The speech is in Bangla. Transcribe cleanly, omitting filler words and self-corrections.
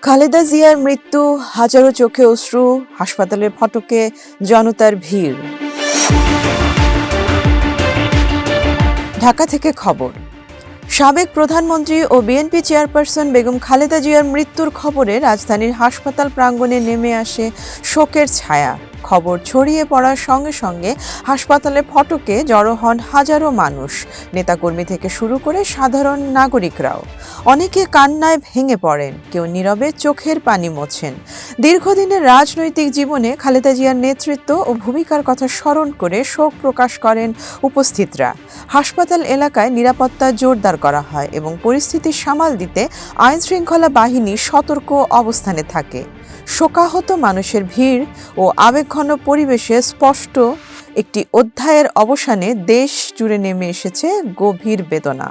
খালেদা জিয়ার মৃত্যু, হাজারো চোখে অশ্রু, হাসপাতালের ফটকে জনতার ভিড়। ঢাকা থেকে খবর। সাবেক প্রধানমন্ত্রী ও বিএনপি চেয়ারপারসন বেগম খালেদা জিয়ার মৃত্যুর খবরে রাজধানীর হাসপাতাল প্রাঙ্গণে নেমে আসে শোকের ছায়া। খবর ছড়িয়ে পড়ার সঙ্গে সঙ্গে হাসপাতালের ফটকে জড়ো হন হাজারো মানুষ, নেতাকর্মী থেকে শুরু করে সাধারণ নাগরিকরাও। অনেকে কান্নায় ভেঙে পড়েন, কেউ নীরবে চোখের পানি মোছেন। দীর্ঘদিনের রাজনৈতিক জীবনে খালেদা জিয়ার নেতৃত্ব ও ভূমিকার কথা স্মরণ করে শোক প্রকাশ করেন উপস্থিতরা। হাসপাতাল এলাকায় নিরাপত্তা জোরদার করা হয় এবং পরিস্থিতি সামাল দিতে আইনশৃঙ্খলা বাহিনী সতর্ক অবস্থানে থাকে। শোকাহত মানুষের ভিড় ও আবেগঘন পরিবেশে স্পষ্ট একটি অধ্যায়ের অবসানে দেশ জুড়ে নেমে এসেছে গভীর বেদনা।